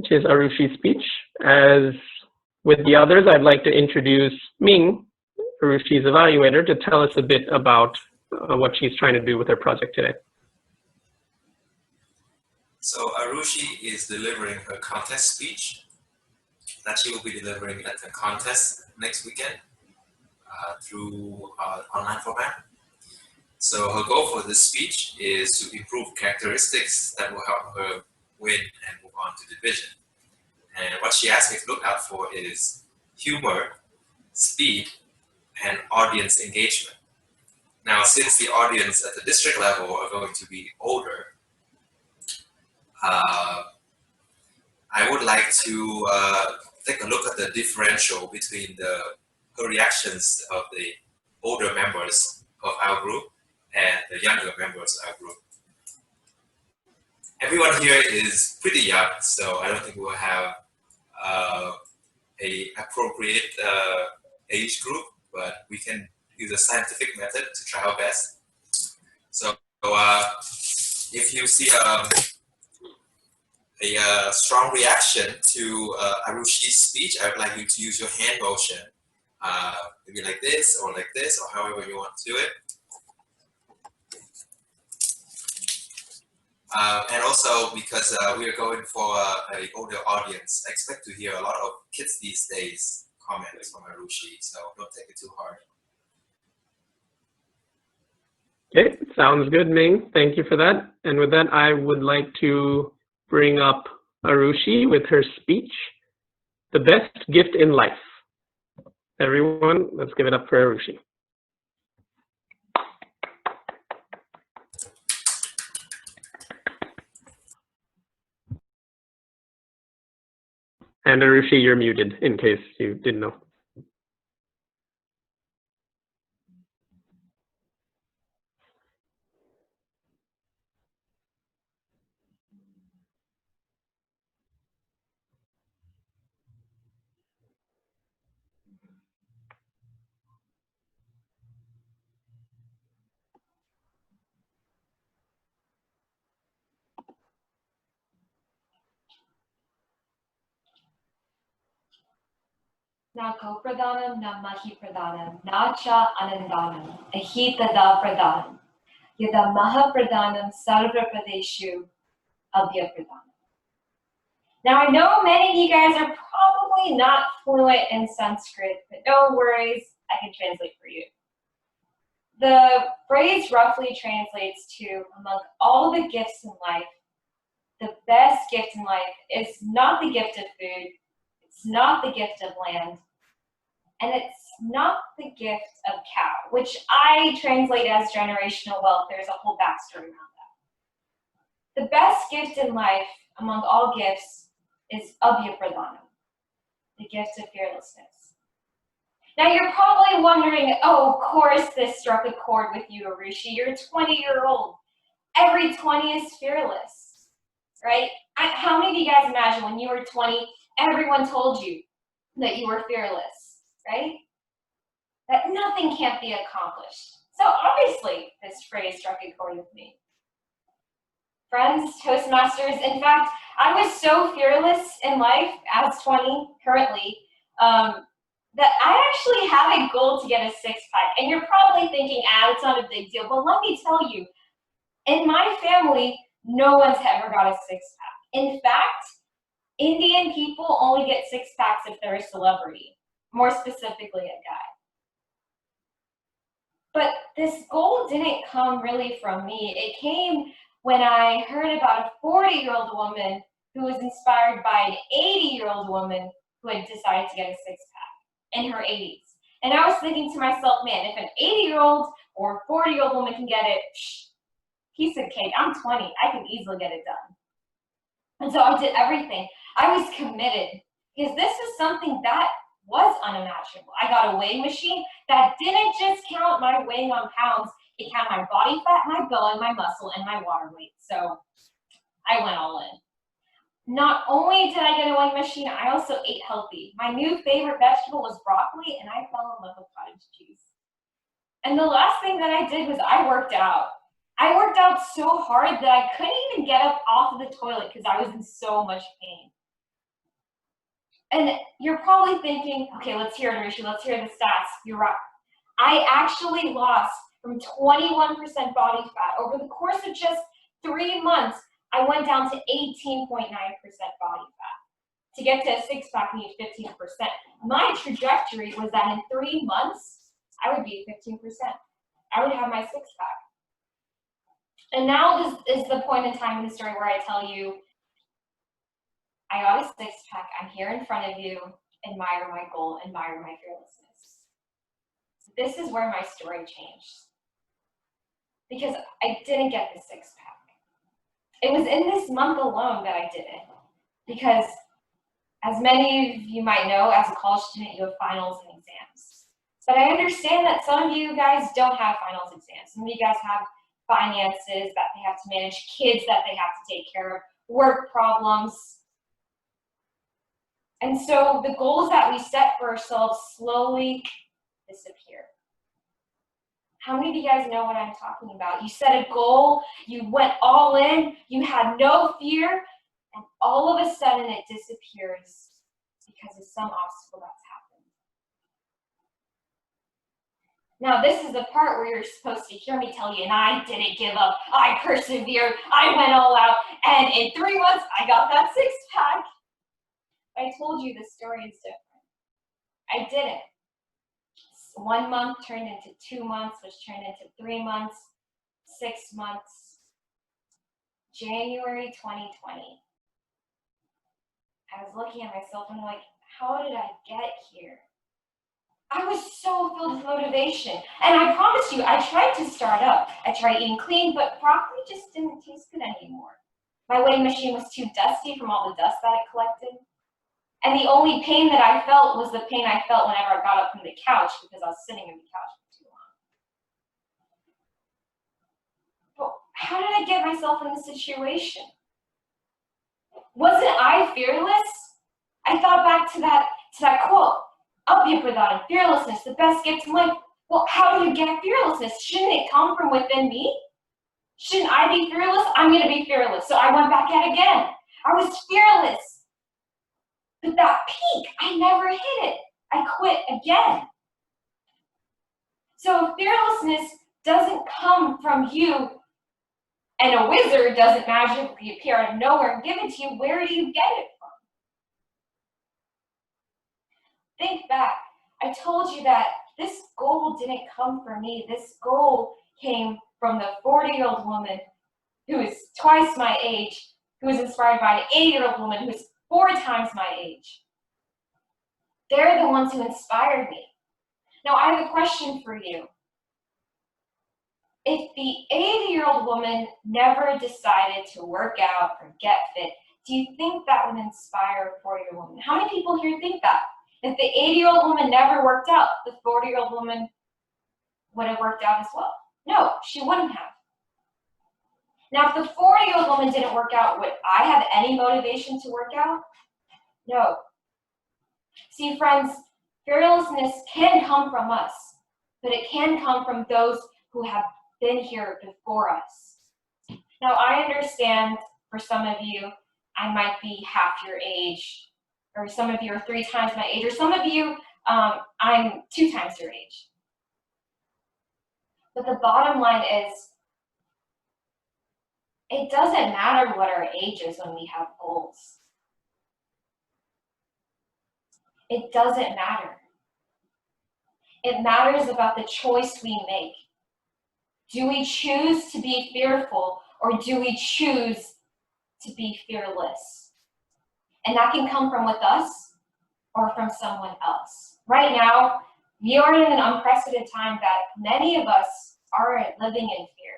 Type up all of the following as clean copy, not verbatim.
which is Arushi's speech. As with the others, I'd like to introduce Ming, Arushi's evaluator, to tell us a bit about what she's trying to do with her project today. So Arushi is delivering her contest speech that she will be delivering at the contest next weekend through online format. So her goal for this speech is to improve characteristics that will help her win and move on to division. And what she asked me to look out for is humor, speed, and audience engagement. Now, since the audience at the district level are going to be older, I would like to take a look at the differential between her reactions of the older members of our group and the younger members of our group. Everyone here is pretty young, so I don't think we'll have a appropriate age group, but we can use a scientific method to try our best. So if you see a strong reaction to Arushi's speech, I would like you to use your hand motion, maybe like this, or however you want to do it. And also, because we are going for an older audience, I expect to hear a lot of kids these days comments from Arushi, so don't take it too hard. Okay, sounds good, Ming. Thank you for that. And with that, I would like to bring up Arushi with her speech, The Best Gift in Life. Everyone, let's give it up for Arushi. And Arushi, you're muted in case you didn't know. Na kopradhanam na mahi pradhanam na cha anandanam ahita da pradhanam yada maha pradhanam sarva pradeshu abhya pradhanam. Now I know many of you guys are probably not fluent in Sanskrit, but no worries, I can translate for you. The phrase roughly translates to, among all the gifts in life, the best gift in life is not the gift of food, it's not the gift of land, and it's not the gift of cow, which I translate as generational wealth. There's a whole backstory around that. The best gift in life, among all gifts, is Abhya Pradhanam, the gift of fearlessness. Now you're probably wondering, oh, of course this struck a chord with you, Arushi. You're a 20-year-old. Every 20 is fearless, right? How many of you guys imagine when you were 20, everyone told you that you were fearless, right? That nothing can't be accomplished. So obviously this phrase struck a chord with me. Friends, Toastmasters, in fact, I was so fearless in life as 20 currently that I actually have a goal to get a six-pack. And you're probably thinking, it's not a big deal, but let me tell you, in my family, no one's ever got a six-pack. In fact, Indian people only get six-packs if they're a celebrity, more specifically a guy. But this goal didn't come really from me. It came when I heard about a 40-year-old woman who was inspired by an 80-year-old woman who had decided to get a six-pack in her 80s. And I was thinking to myself, man, if an 80-year-old or 40-year-old woman can get it, piece of cake. I'm 20. I can easily get it done. And so I did everything. I was committed because this is something that was unimaginable. I got a weighing machine that didn't just count my weighing on pounds. It counted my body fat, my bone, my muscle, and my water weight. So I went all in. Not only did I get a weighing machine, I also ate healthy. My new favorite vegetable was broccoli, and I fell in love with cottage cheese. And the last thing that I did was I worked out. I worked out so hard that I couldn't even get up off of the toilet because I was in so much pain. And you're probably thinking, okay, let's hear it, Arushi, let's hear the stats. You're right. I actually lost from 21% body fat. Over the course of just 3 months, I went down to 18.9% body fat. To get to a six-pack, you need 15%. My trajectory was that in 3 months, I would be 15%. I would have my six-pack. And now this is the point in time in the story where I tell you, I got a six-pack, I'm here in front of you, admire my goal, admire my fearlessness. This is where my story changed. Because I didn't get the six-pack. It was in this month alone that I did it. Because as many of you might know, as a college student, you have finals and exams. But I understand that some of you guys don't have finals exams. Some of you guys have finances that they have to manage, kids that they have to take care of, work problems. And so the goals that we set for ourselves slowly disappear. How many of you guys know what I'm talking about? You set a goal, you went all in, you had no fear, and all of a sudden it disappears because of some obstacle that's happened. Now this is the part where you're supposed to hear me tell you, and I didn't give up, I persevered, I went all out, and in 3 months I got that six-pack. I told you the story is different. I didn't. 1 month turned into 2 months, which turned into 3 months, 6 months. January 2020. I was looking at myself and I'm like, how did I get here? I was so filled with motivation. And I promise you, I tried to start up. I tried eating clean, but broccoli just didn't taste good anymore. My weighing machine was too dusty from all the dust that it collected. And the only pain that I felt was the pain I felt whenever I got up from the couch because I was sitting on the couch for too long. But how did I get myself in this situation? Wasn't I fearless? I thought back to that quote, Abhyapradana, fearlessness, the best gift in life. Well, how do you get fearlessness? Shouldn't it come from within me? Shouldn't I be fearless? I'm going to be fearless. So I went back at it again. I was fearless. But that peak, I never hit it. I quit again. So if fearlessness doesn't come from you, and a wizard doesn't magically appear out of nowhere and give it to you, where do you get it from? Think back. I told you that this goal didn't come from me. This goal came from the 40-year-old woman who is twice my age, who is inspired by an 80-year-old woman who is 4 times my age. They're the ones who inspired me. Now, I have a question for you. If the 80-year-old woman never decided to work out or get fit, do you think that would inspire a 40-year-old woman? How many people here think that? If the 80-year-old woman never worked out, the 40-year-old woman would have worked out as well? No, she wouldn't have. Now, if the 40-year-old woman didn't work out, would I have any motivation to work out? No. See, friends, fearlessness can come from us, but it can come from those who have been here before us. Now, I understand for some of you, I might be half your age, or some of you are 3 times my age, or some of you, I'm 2 times your age. But the bottom line is, it doesn't matter what our age is when we have goals. It doesn't matter. It matters about the choice we make. Do we choose to be fearful, or do we choose to be fearless? And that can come from with us or from someone else. Right now, we are in an unprecedented time that many of us are living in fear.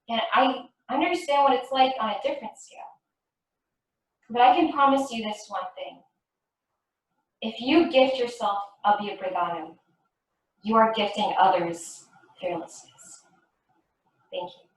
And I understand what it's like on a different scale. But I can promise you this one thing. If you gift yourself Abhyapradhanam, you are gifting others fearlessness. Thank you.